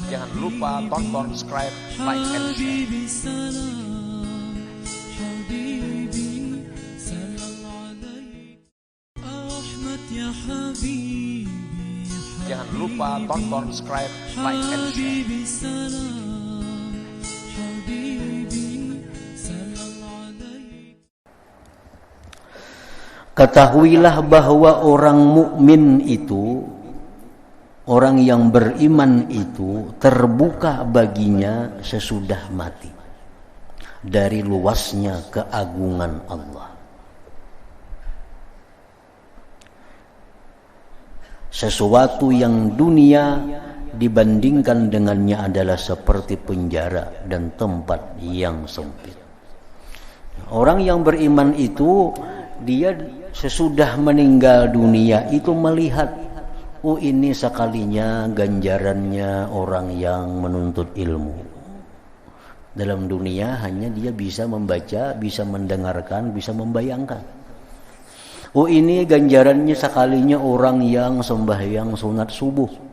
Jangan lupa tonton, subscribe, like, and share. Jangan lupa tonton, subscribe, like, and share. Ketahuilah bahwa orang mukmin itu, orang yang beriman itu terbuka baginya sesudah mati dari luasnya keagungan Allah. Sesuatu yang dunia dibandingkan dengannya adalah seperti penjara dan tempat yang sempit. Orang yang beriman itu, dia sesudah meninggal dunia itu melihat, oh ini sekalinya ganjarannya orang yang menuntut ilmu. Dalam dunia hanya dia bisa membaca, bisa mendengarkan, bisa membayangkan. Oh ini ganjarannya sekalinya orang yang sembahyang sunat subuh.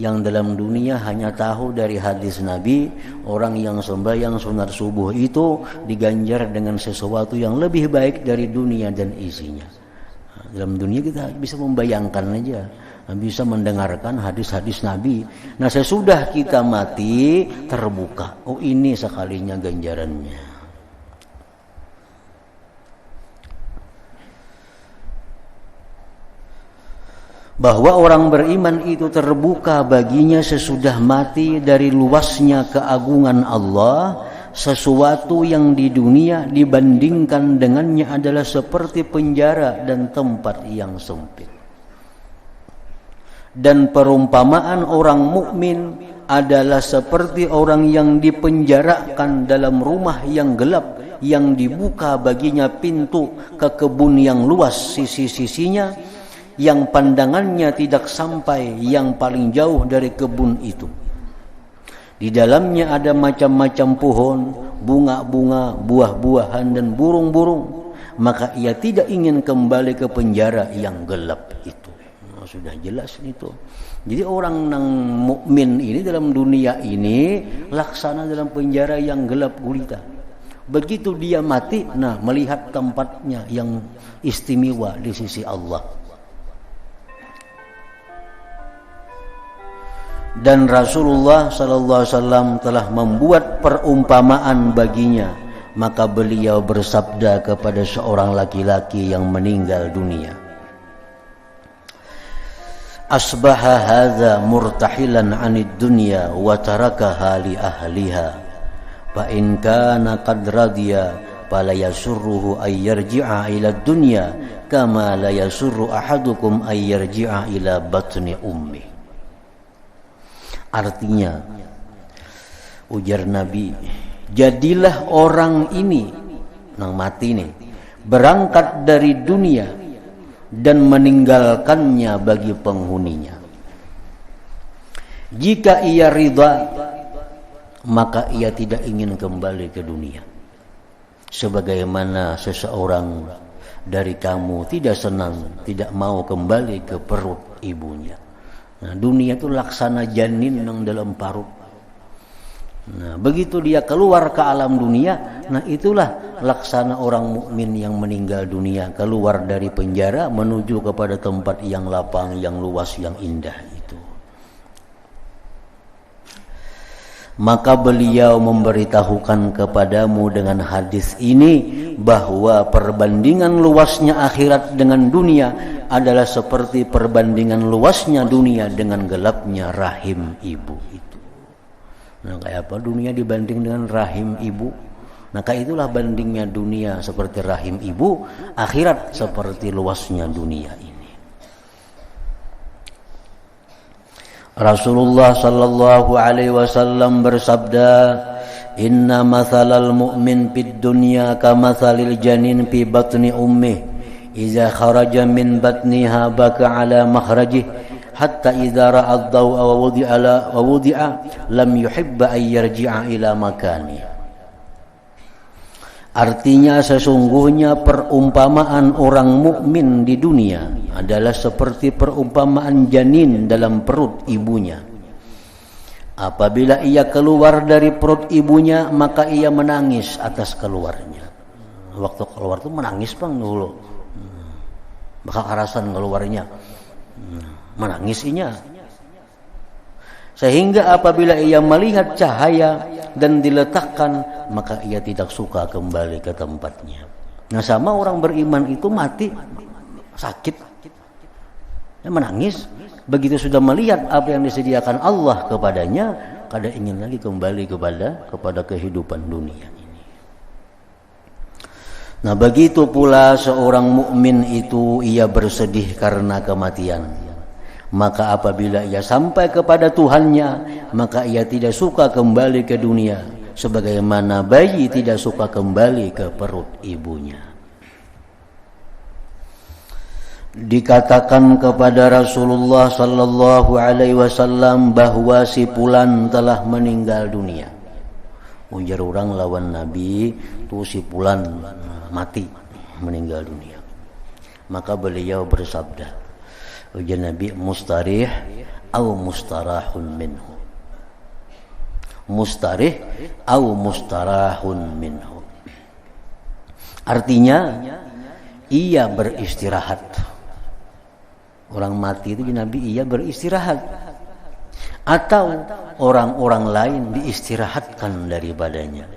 Yang dalam dunia hanya tahu dari hadis Nabi, orang yang sembahyang sunat subuh itu diganjar dengan sesuatu yang lebih baik dari dunia dan isinya. Dalam dunia kita bisa membayangkan aja, bisa mendengarkan hadis-hadis Nabi. Nah sesudah kita mati terbuka, oh ini sekalinya ganjarannya. Bahwa orang beriman itu terbuka baginya sesudah mati dari luasnya keagungan Allah. Sesuatu yang di dunia dibandingkan dengannya adalah seperti penjara dan tempat yang sempit. Dan perumpamaan orang mukmin adalah seperti orang yang dipenjarakan dalam rumah yang gelap, yang dibuka baginya pintu ke kebun yang luas sisi-sisinya, yang pandangannya tidak sampai yang paling jauh dari kebun itu. Di dalamnya ada macam-macam pohon, bunga-bunga, buah-buahan dan burung-burung. Maka ia tidak ingin kembali ke penjara yang gelap itu. Nah, sudah jelas itu. Jadi orang yang mukmin ini dalam dunia ini laksana dalam penjara yang gelap gulita. Begitu dia mati, nah melihat tempatnya yang istimewa di sisi Allah. Dan Rasulullah sallallahu alaihi wasallam telah membuat perumpamaan baginya, maka beliau bersabda kepada seorang laki-laki yang meninggal dunia, asbaha hadza murtahilan 'anid dunya wa tarakaha li ahliha fa in kana qad radiya fala yasurruhu ay yarji'a ila dunya kama la yasurru ahadukum ay yarji'a ila batni ummi. Artinya, ujar Nabi, jadilah orang ini, yang mati nih, berangkat dari dunia dan meninggalkannya bagi penghuninya. Jika ia ridha, maka ia tidak ingin kembali ke dunia. Sebagaimana seseorang dari kamu tidak senang, tidak mau kembali ke perut ibunya. Nah, dunia itu laksana janin yang dalam parut. Nah, begitu dia keluar ke alam dunia, nah itulah laksana orang mukmin yang meninggal dunia, keluar dari penjara menuju kepada tempat yang lapang, yang luas, yang indah itu. Maka beliau memberitahukan kepadamu dengan hadis ini bahwa perbandingan luasnya akhirat dengan dunia adalah seperti perbandingan luasnya dunia dengan gelapnya rahim ibu itu. Nah, kayak apa dunia dibanding dengan rahim ibu? Nah, kayak itulah bandingnya dunia seperti rahim ibu, akhirat seperti luasnya dunia ini. Rasulullah sallallahu alaihi wasallam bersabda, inna mathalal mu'min fid dunya kamathalil janin fi batni ummih idza kharaja min batniha baka ala makhrajih hatta idza ra'a ad-daw'a wa wudi'a lam yuhibba ay yarji'a ila makani. Artinya sesungguhnya perumpamaan orang mukmin di dunia adalah seperti perumpamaan janin dalam perut ibunya. Apabila ia keluar dari perut ibunya, maka ia menangis atas keluarnya. Waktu keluar itu menangis bang dulu, bakal karasan keluarnya, menangis inya. Sehingga apabila ia melihat cahaya dan diletakkan, maka ia tidak suka kembali ke tempatnya. Nah, sama orang beriman itu mati sakit, dia menangis. Begitu sudah melihat apa yang disediakan Allah kepadanya, kada ingin lagi kembali kepada kehidupan dunia ini. Nah, begitu pula seorang mukmin itu ia bersedih karena kematian. Maka apabila ia sampai kepada Tuhannya, maka ia tidak suka kembali ke dunia, sebagaimana bayi tidak suka kembali ke perut ibunya. Dikatakan kepada Rasulullah sallallahu alaihi wasallam bahwa si fulan telah meninggal dunia. Ujar orang lawan Nabi, tu si fulan mati, meninggal dunia. Maka beliau bersabda, ujar Nabi, mustarih atau mustarahun minhu. Mustarih atau mustarahun minhu. Artinya ia beristirahat. Orang mati itu Nabi ia beristirahat. Atau orang-orang lain diistirahatkan daripadanya.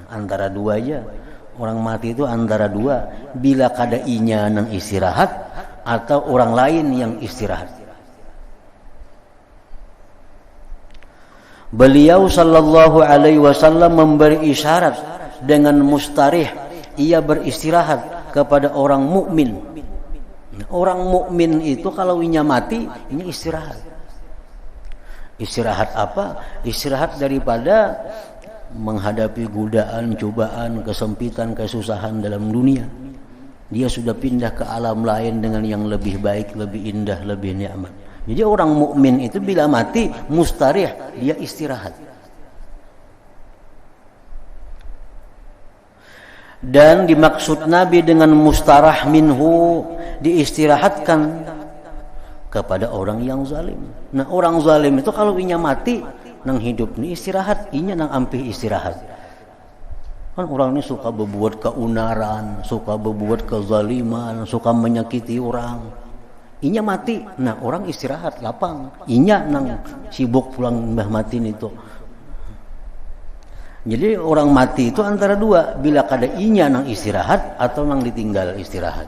Antara dua aja. Orang mati itu antara dua. Bila kada inya nang istirahat, atau orang lain yang istirahat. Beliau sallallahu alaihi wasallam memberi isyarat dengan mustarih, ia beristirahat kepada orang mukmin. Orang mukmin itu kalau inya mati, inya istirahat. Istirahat apa? Istirahat daripada menghadapi godaan, cobaan, kesempitan, kesusahan dalam dunia. Dia sudah pindah ke alam lain dengan yang lebih baik, lebih indah, lebih nikmat. Jadi orang mukmin itu bila mati mustarih, dia istirahat. Dan dimaksud Nabi dengan mustarah minhu, diistirahatkan kepada orang yang zalim. Nah, orang zalim itu kalau inya mati nang hidup ni istirahat, inya nang ampih istirahat. Kan orang ini suka berbuat keunaran, suka berbuat kezaliman, suka menyakiti orang. Inya mati, nah orang istirahat, lapang. Inya nang sibuk pulang mbah mati itu. Jadi orang mati itu antara dua, bila kada inya nang istirahat atau nang ditinggal istirahat.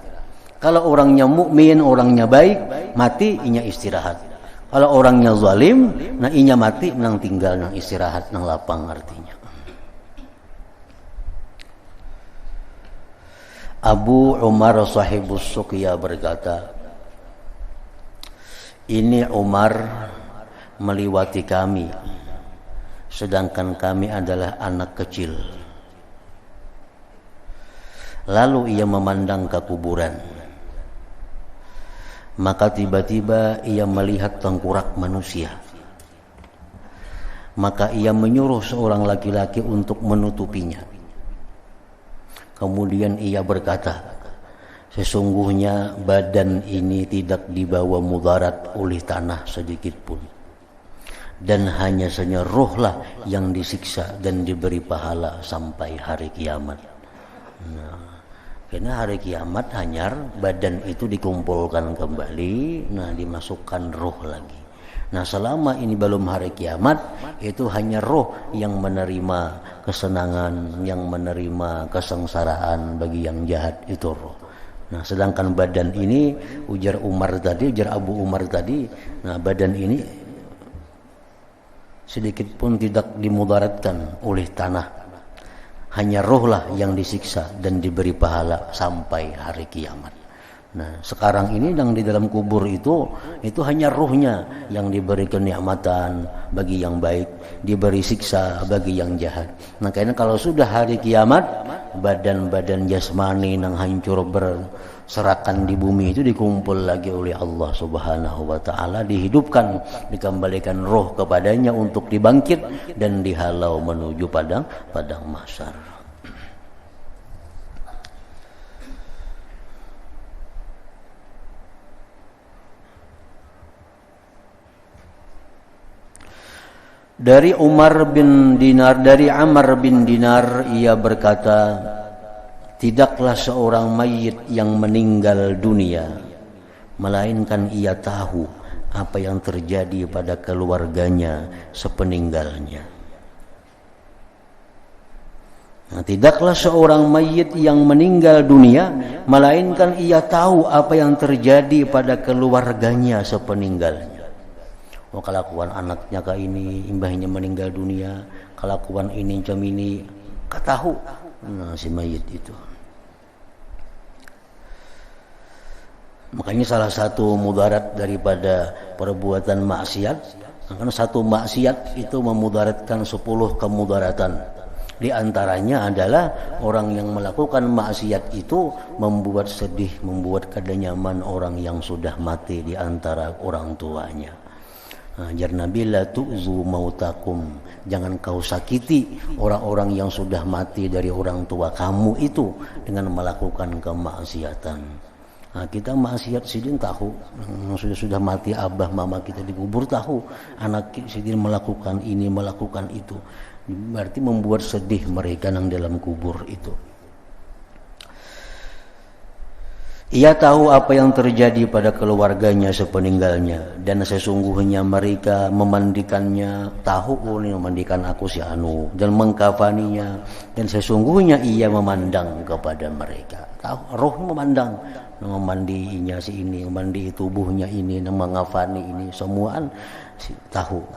Kalau orangnya mukmin, orangnya baik, mati inya istirahat. Kalau orangnya zalim, nah inya mati nang tinggal nang istirahat, nang lapang artinya. Abu Umar sahibus Suqya berkata, ini Umar meliwati kami, sedangkan kami adalah anak kecil. Lalu ia memandang ke kuburan. Maka tiba-tiba ia melihat tengkorak manusia. Maka ia menyuruh seorang laki-laki untuk menutupinya. Kemudian ia berkata, sesungguhnya badan ini tidak dibawa mudarat oleh tanah sedikit pun. Dan hanya saja rohlah yang disiksa dan diberi pahala sampai hari kiamat. Nah, karena hari kiamat hanyar badan itu dikumpulkan kembali, nah dimasukkan roh lagi. Nah, selama ini belum hari kiamat, itu hanya roh yang menerima kesenangan, yang menerima kesengsaraan bagi yang jahat, itu roh. Nah, sedangkan badan ini, ujar Abu Umar tadi, nah badan ini sedikit pun tidak dimudaratkan oleh tanah. Hanya rohlah yang disiksa dan diberi pahala sampai hari kiamat. Nah, sekarang ini yang di dalam kubur itu hanya rohnya yang diberi kenikmatan bagi yang baik, diberi siksa bagi yang jahat. Nah, karena kalau sudah hari kiamat, badan-badan jasmani yang hancur berserakan di bumi itu dikumpul lagi oleh Allah Subhanahu wa taala, dihidupkan, dikembalikan roh kepadanya untuk dibangkit dan dihalau menuju padang mahsyar. Dari Ammar bin Dinar ia berkata, tidaklah seorang mayit yang meninggal dunia melainkan ia tahu apa yang terjadi pada keluarganya sepeninggalnya. Nah, tidaklah seorang mayit yang meninggal dunia melainkan ia tahu apa yang terjadi pada keluarganya sepeninggalnya. Oh, kelakuan anaknya ke ini, imbahnya meninggal dunia, kelakuan ini jam ini, ketahu. Nah, si mayit itu. Makanya salah satu mudarat daripada perbuatan maksiat, karena satu maksiat itu memudaratkan 10 kemudaratan. Di antaranya adalah orang yang melakukan maksiat itu membuat sedih, membuat kada nyaman orang yang sudah mati di antara orang tuanya. Ajar Nabi, la tu'zu mautakum, jangan kau sakiti orang-orang yang sudah mati dari orang tua kamu itu dengan melakukan kemaksiatan. Nah, kita maksiat sidin tahu, sudah mati abah mama kita dikubur tahu, anak sidin melakukan ini melakukan itu, berarti membuat sedih mereka yang dalam kubur itu. Ia tahu apa yang terjadi pada keluarganya sepeninggalnya, dan sesungguhnya mereka memandikannya, tahu ini memandikan aku si anu, dan mengkafaninya, dan sesungguhnya ia memandang kepada mereka. Tahu, roh memandang, memandinya si ini, memandi tubuhnya ini, mengkafani ini, semuaan tahu.